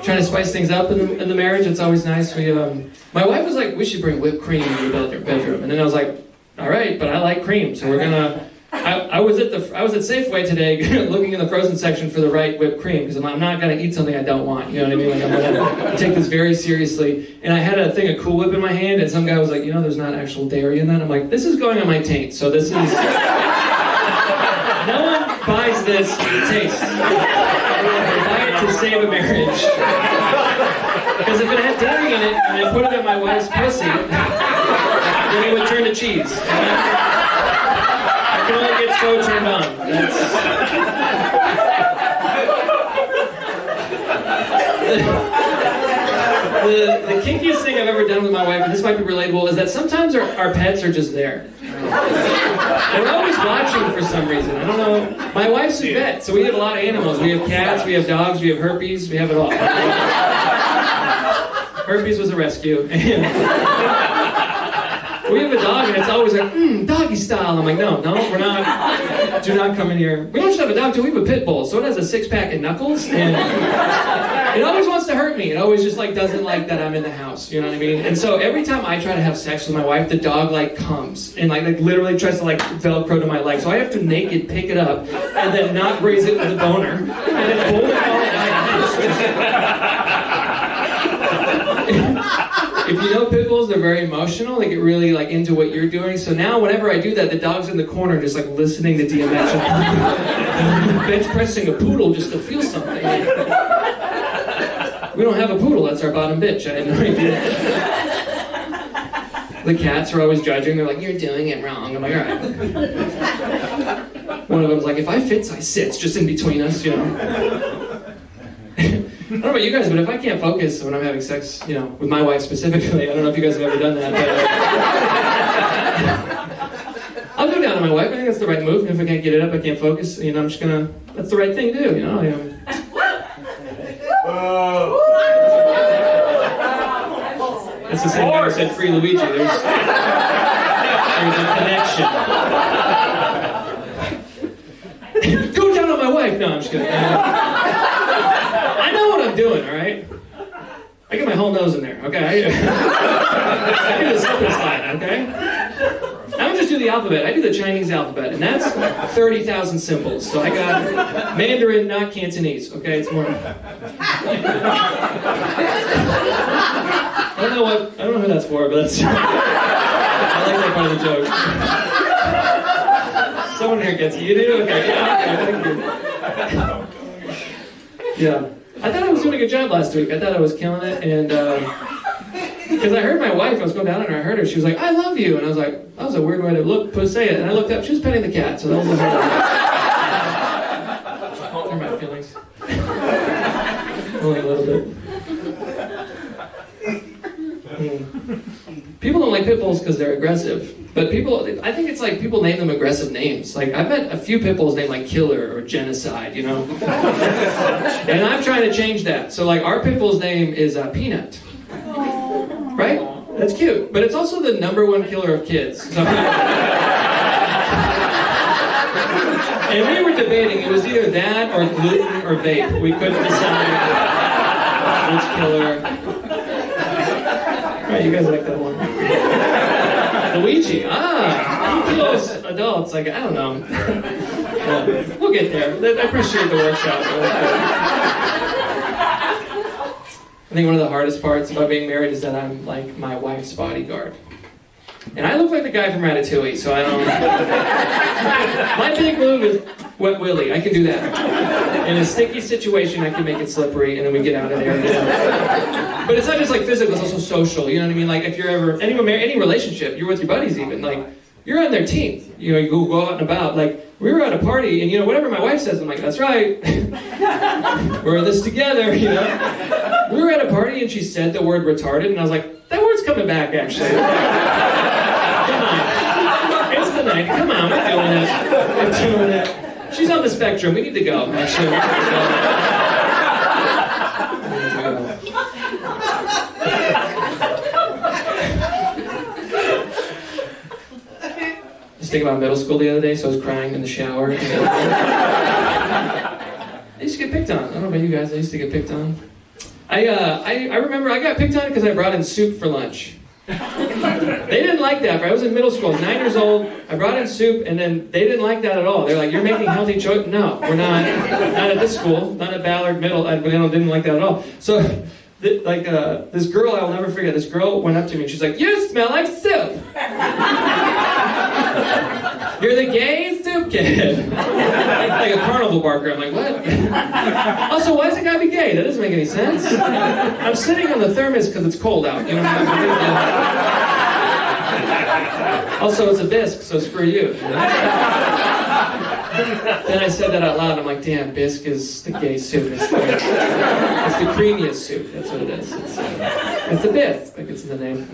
trying to spice things up in the marriage. It's always nice. My wife was like, we should bring whipped cream into the bedroom. And then I was like, all right, but I like cream, so we're gonna... I was at Safeway today looking in the frozen section for the right whipped cream because I'm not going to eat something I don't want. You know what I mean? Like, I'm going to take this very seriously. And I had a thing of Cool Whip in my hand, and some guy was like, there's not actual dairy in that. I'm like, this is going on my taint, so this is... No one buys this for the taste. They buy it to save a marriage. Because if it had dairy in it, and I put it in my wife's pussy, then it would turn to cheese. I can only get so turned on. The kinkiest thing I've ever done with my wife, and this might be relatable, is that sometimes our pets are just there. They're always watching for some reason. I don't know. My wife's a vet, so we have a lot of animals. We have cats, we have dogs, we have herpes, we have it all. Herpes was a rescue. We have a dog, and it's always like, doggy style. I'm like, no, we're not. Do not come in here. We don't just have a dog, too. We have a pit bull, so it has a six-pack and knuckles, and it always wants to hurt me. It always just, doesn't like that I'm in the house, you know what I mean? And so every time I try to have sex with my wife, the dog, comes and, literally tries to, Velcro to my leg. So I have to naked pick it up and then not raise it with a boner and then hold it all If you know pit bulls, they're very emotional. They get really into what you're doing. So now whenever I do that, the dog's in the corner just listening to DMX. Bench pressing a poodle just to feel something. We don't have a poodle, that's our bottom bitch. I had no idea. The cats are always judging. They're like, you're doing it wrong. I'm like, all right. One of them's like, if I fits, I sits, just in between us, I don't know about you guys, but if I can't focus when I'm having sex, with my wife specifically, I don't know if you guys have ever done that, but I'll go down to my wife. I think that's the right move. If I can't get it up, I can't focus. I'm just gonna. That's the right thing to do. It's the same guy who said "Free Luigi." There's a connection. Go down on my wife. No, I'm just kidding. I know what I'm doing, all right? I get my whole nose in there, okay? I do the slip and slide, okay? I don't just do the alphabet, I do the Chinese alphabet, and that's 30,000 symbols. So I got Mandarin, not Cantonese, okay? It's more... I don't know who that's for, but that's... I like that part of the joke. Someone here gets it. You do? Okay, thank you. Yeah. I thought I was doing a good job last week. I thought I was killing it, and because I heard my wife, I was going down and I heard her, she was like, I love you, and I was like, that was a weird way to say it, and I looked up, she was petting the cat, so that was a hard one. My feelings. Only a little bit. People don't like pit bulls because they're aggressive. But I think it's people name them aggressive names. I've met a few pit bulls named Killer or Genocide, And I'm trying to change that. So our pit bull's name is Peanut. Right? That's cute. But it's also the #1 killer of kids. So and we were debating, it was either that or gluten or vape. We couldn't decide which killer. All right, you guys like that one. Luigi, he kills adults, I don't know. We'll get there. I appreciate the workshop. I think one of the hardest parts about being married is that I'm my wife's bodyguard. And I look like the guy from Ratatouille, so I don't... My big move is Wet Willy. I can do that. In a sticky situation, I can make it slippery, and then we get out of there. But it's not just physical, it's also social. You know what I mean? If you're ever... Any relationship, you're with your buddies even, you're on their team. You go out and about. We were at a party, and whatever my wife says, I'm like, that's right. We're in this together, We were at a party, and she said the word retarded, and I was like, that word's coming back, actually. Come on. It's the night. Come on, we're doing it. She's on the spectrum. We need to go, actually. Just thinking about middle school the other day, so I was crying in the shower. I used to get picked on. I don't know about you guys, I used to get picked on. I remember I got picked on because I brought in soup for lunch. They didn't like that. I was in middle school, 9 years old. I brought in soup, and then they didn't like that at all. They're like, "You're making healthy choice." No, we're not. Not at this school. Not at Ballard Middle. They didn't like that at all. So, this girl, I'll never forget. This girl went up to me and she's like, "You smell like soup. You're the gay soup kid." Like a carnival barker. I'm like, what? Also, why does it gotta be gay? That doesn't make any sense. I'm sitting on the thermos because it's cold out. You know what I mean? Also, it's a bisque, so screw you. Then I said that out loud. I'm like, damn, bisque is the gay soup. It's the creamiest soup. That's what it is. It's a bisque, like it's in the name.